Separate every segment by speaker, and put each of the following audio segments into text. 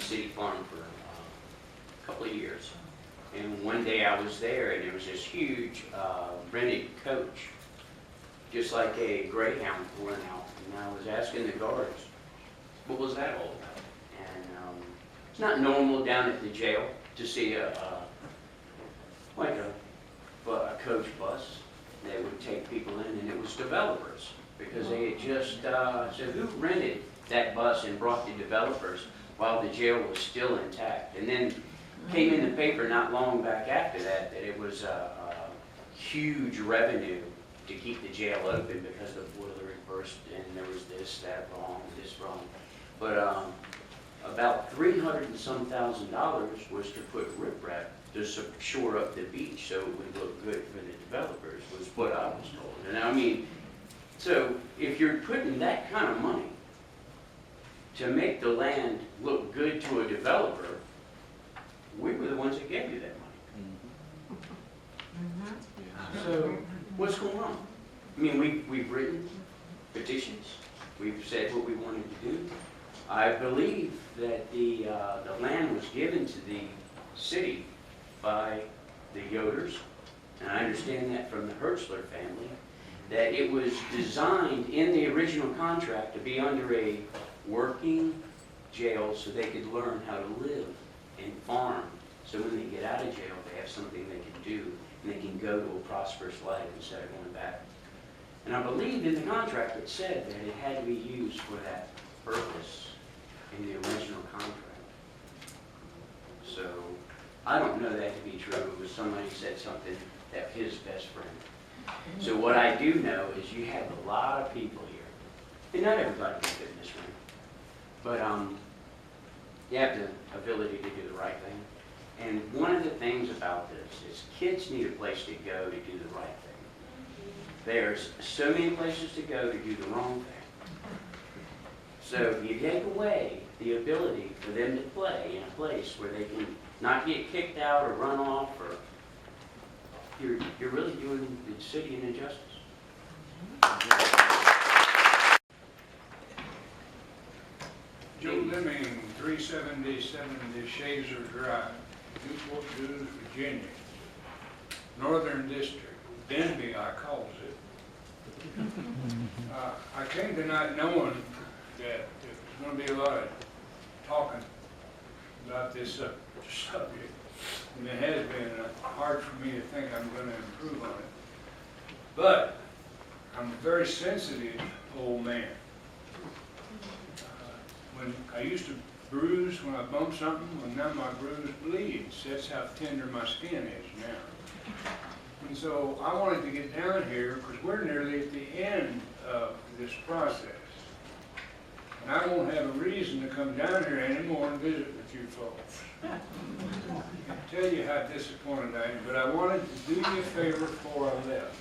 Speaker 1: city farm for a couple of years. And one day I was there, and there was this huge rented coach, just like a Greyhound pulling out. And I was asking the guards, what was that all about? And it's not normal down at the jail to see a coach bus that would take people in, and it was developers, because they had just said, who rented that bus and brought the developers while the jail was still intact? And then came in the paper not long back after that it was a huge revenue to keep the jail open because the boiler had burst and there was this, that wrong, this wrong. But about $300 and some thousand was to put riprap to shore up the beach so it would look good for the developers, was what I was told. And I mean, so if you're putting that kind of money to make the land look good to a developer, we were the ones that gave you that money. So what's going on? I mean, we've written petitions. We've said what we wanted to do. I believe that the land was given to the city by the Yoders, and I understand that from the Hertzler family, that it was designed in the original contract to be under a working jail so they could learn how to live and farm, so when they get out of jail they have something they can do and they can go to a prosperous life instead of going back. And I believe in the contract it said that it had to be used for that purpose in the original contract. So I don't know that to be true. It was somebody said something that his best friend. So what I do know is you have a lot of people here, and not everybody can fit in this room, but you have the ability to do the right thing. And one of the things about this is kids need a place to go to do the right thing. There's so many places to go to do the wrong thing. So if you take away the ability for them to play in a place where they can not get kicked out or run off, or you're really doing the city an injustice.
Speaker 2: Joe Lemming, 377 Shazer Drive, Newport News, Virginia, Northern District, Denby I calls it. I came tonight knowing that there's going to be a lot of talking about this subject, and it has been hard for me to think I'm going to improve on it. But I'm a very sensitive old man. When I used to bruise when I bumped something, well, now my bruise bleeds. That's how tender my skin is now. And so I wanted to get down here because we're nearly at the end of this process. And I won't have a reason to come down here anymore and visit with you folks. I can tell you how disappointed I am, but I wanted to do you a favor before I left.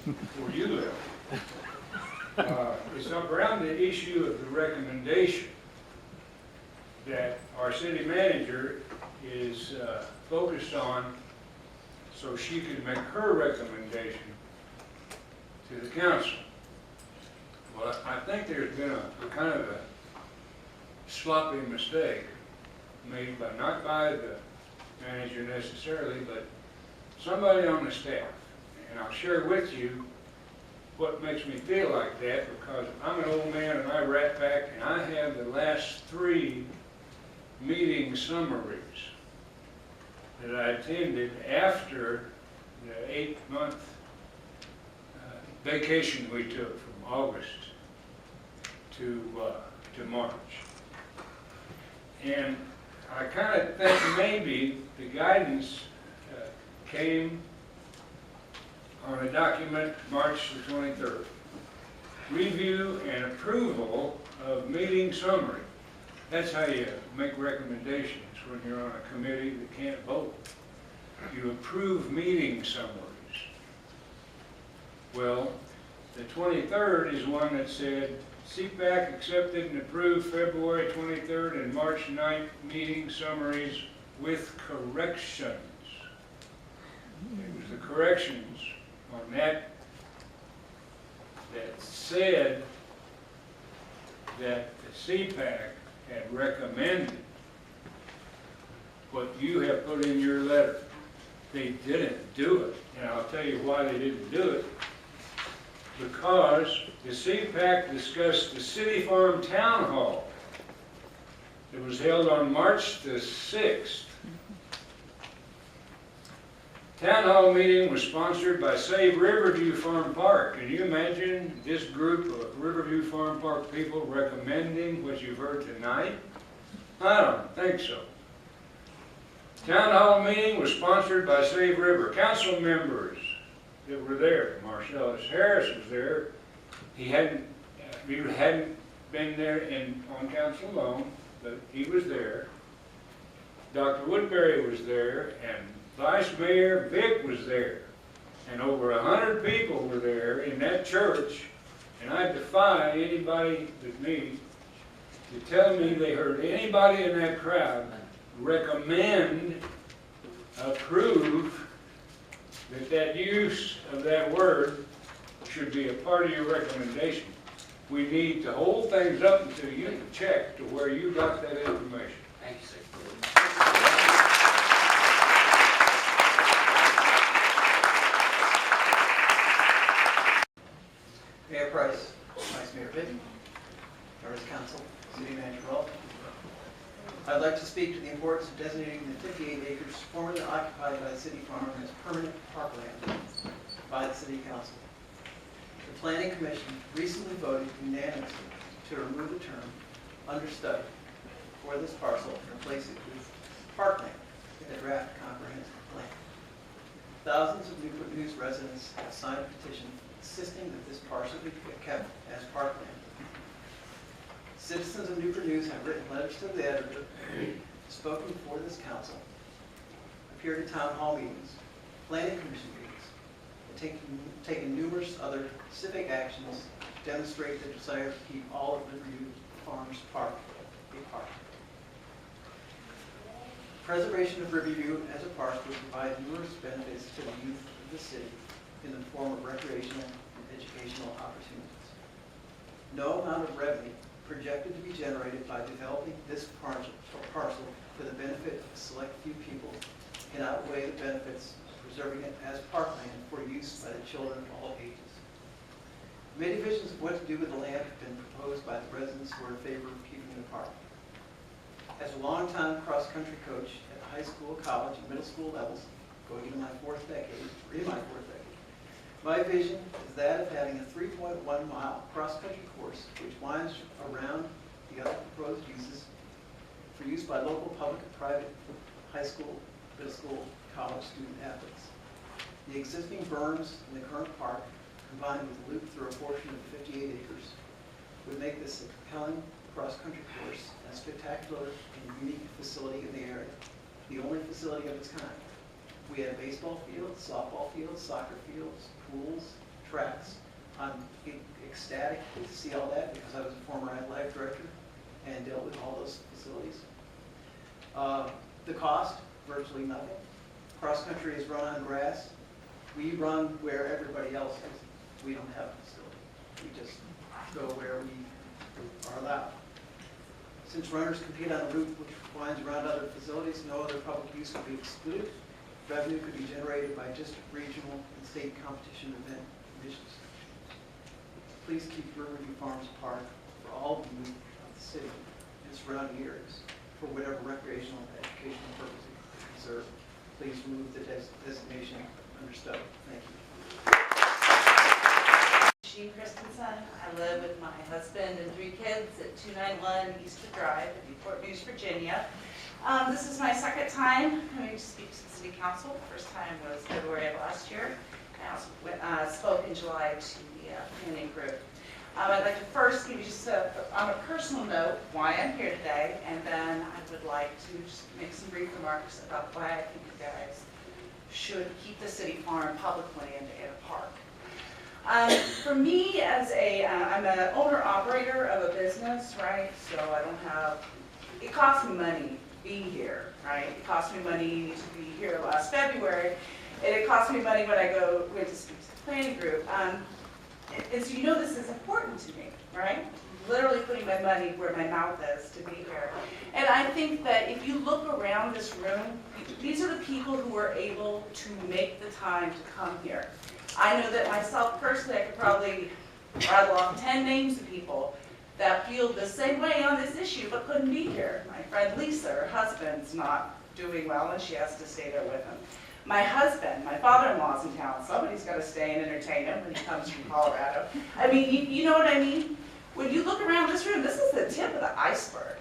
Speaker 2: Before you left. It's around the issue of the recommendation that our city manager is focused on so she can make her recommendation to the council. Well, I think there's been a kind of a sloppy mistake made by, not by the manager necessarily, but somebody on the staff. And I'll share with you what makes me feel like that, because I'm an old man and I rat back, and I have the last 3 meeting summaries that I attended after the 8-month vacation we took from August to March. And I kind of think maybe the guidance came on a document March the 23rd. Review and approval of meeting summary. That's how you make recommendations when you're on a committee that can't vote. You approve meeting summaries. Well, the 23rd is one that said, CPAC accepted and approved February 23rd and March 9th meeting summaries with corrections. It was the corrections on that said that the CPAC and recommended what you have put in your letter. They didn't do it, and I'll tell you why they didn't do it. Because the CPAC discussed the City Farm Town Hall. It was held on March the 6th. Town Hall meeting was sponsored by Save Riverview Farm Park. Can you imagine this group of Riverview Farm Park people recommending what you've heard tonight? I don't think so. Town Hall meeting was sponsored by Save River. Council members that were there, Marcellus Harris was there. He hadn't been there on council alone, but he was there. Dr. Woodbury was there, and Vice Mayor Vick was there. And over 100 people were there in that church, and I defy anybody but me to tell me they heard anybody in that crowd recommend, approve, that use of that word should be a part of your recommendation. We need to hold things up until you can check to where you got that information.
Speaker 1: Thanks, sir.
Speaker 3: Mayor Price, Vice Mayor Vick, members of council, city manager Rolfe. I'd like to speak to the importance of designating the 58 acres formerly occupied by the city farm as permanent parkland by the city council. The Planning Commission recently voted unanimously to remove the term understudy for this parcel and replace it with parkland in the draft comprehensive plan. Thousands of Newport News residents have signed a petition insisting that this parcel be kept as parkland. Citizens of Newport News have written letters to the editor, spoken before this council, appeared at town hall meetings, planning commission meetings, and taken numerous other civic actions to demonstrate their desire to keep all of Riverview Farms Park a park. Preservation of Riverview as a park would provide numerous benefits to the youth of the city in the form of recreational and educational opportunities. No amount of revenue projected to be generated by developing this parcel for the benefit of a select few people can outweigh the benefits of preserving it as parkland for use by the children of all ages. Many visions of what to do with the land have been proposed by the residents who are in favor of keeping it a park. As a longtime cross-country coach at the high school, college, and middle school levels, going into my fourth decade, my vision is that of having a 3.1-mile cross-country course which winds around the other proposed uses for use by local public and private high school, middle school, college student athletes. The existing berms in the current park, combined with a loop through a portion of 58 acres, would make this a compelling cross-country course and a spectacular and unique facility in the area, the only facility of its kind. We have baseball fields, softball fields, soccer fields, pools, tracks. I'm ecstatic to see all that because I was a former athletic director and dealt with all those facilities. The cost, virtually nothing. Cross-country is run on grass. We run where everybody else is. We don't have a facility. We just go where we are allowed. Since runners compete on a route which winds around other facilities, no other public use will be excluded. Revenue could be generated by district, regional, and state competition event commissions. Please keep Riverview Farms Park for all the youth of the city and surrounding areas for whatever recreational and educational purposes it can serve. Please remove the designation understudy. Thank you.
Speaker 4: Jean Christensen. I live with my husband and 3 kids at 291 Easter Drive in Newport News, Virginia. This is my second time coming to speak to the City Council. The first time was February of last year. I also spoke in July to the planning group. I'd like to first give you just on a personal note why I'm here today, and then I would like to just make some brief remarks about why I think you guys should keep the city farm public land in a park. For me, as I'm an owner-operator of a business, right? So I don't have, it costs me money to be here, right? It cost me money to be here last February, and it cost me money when I went to speak to the planning group. And so you know this is important to me, right? literally putting my money where my mouth is to be here. And I think that if you look around this room, these are the people who are able to make the time to come here. I know that myself personally, I could probably rattle off 10 names of people that feel the same way on this issue but couldn't be here. My friend Lisa, her husband's not doing well and she has to stay there with him. My husband, my father-in-law's in town. Somebody's got to stay and entertain him when he comes from Colorado. I mean, you know what I mean? When you look around this room, this is the tip of the iceberg.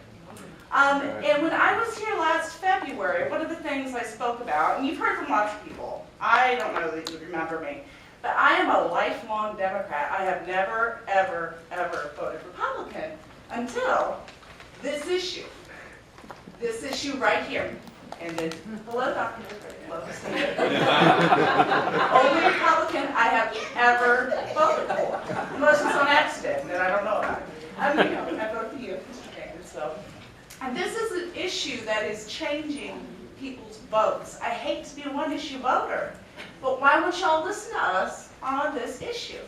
Speaker 4: And when I was here last February, one of the things I spoke about, and you've heard from lots of people, I don't know that you remember me, but I am a lifelong Democrat. I have never, ever, ever voted Republican until this issue. This issue right here. And then, hello, Dr. Woodford. Love to see you. Only Republican I have ever voted for. Unless it's on accident, then I don't know about it. I voted for you, Mr. David. So, and this is an issue that is changing people's votes. I hate to be a one-issue voter, but why won't y'all listen to us on this issue?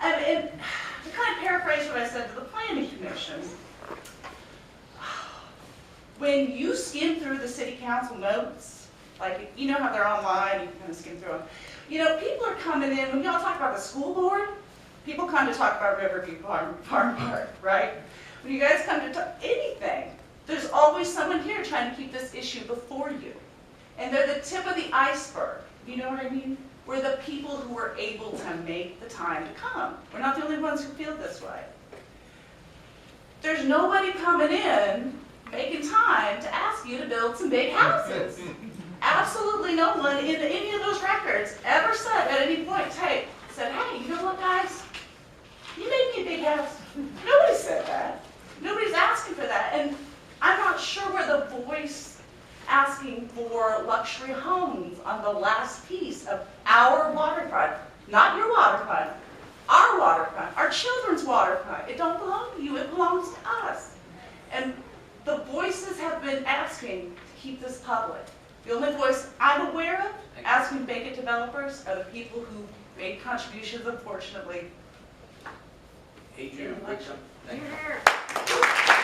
Speaker 4: And to kind of paraphrase what I said to the Planning Commission, when you skim through the city council notes, like, you know how they're online, you can kind of skim through them. You know, people are coming in, when y'all talk about the school board, people come to talk about Riverview Farm Park, right? When you guys come to talk anything, there's always someone here trying to keep this issue before you. And they're the tip of the iceberg, you know what I mean? We're the people who are able to make the time to come. We're not the only ones who feel this way. There's nobody coming in making time to ask you to build some big houses. Absolutely no one in any of those records ever said at any point, hey, you know what, guys? You made me a big house. Nobody said that. Nobody's asking for that. And I'm not sure where the voice asking for luxury homes on the last piece of our waterfront, not your waterfront, our waterfront, our children's waterfront. It don't belong to you, it belongs to us. And the voices have been asking to keep this public. The only voice I'm aware of asking vacant developers are the people who made contributions, unfortunately.
Speaker 1: Adrian,
Speaker 4: Election.
Speaker 1: thank you.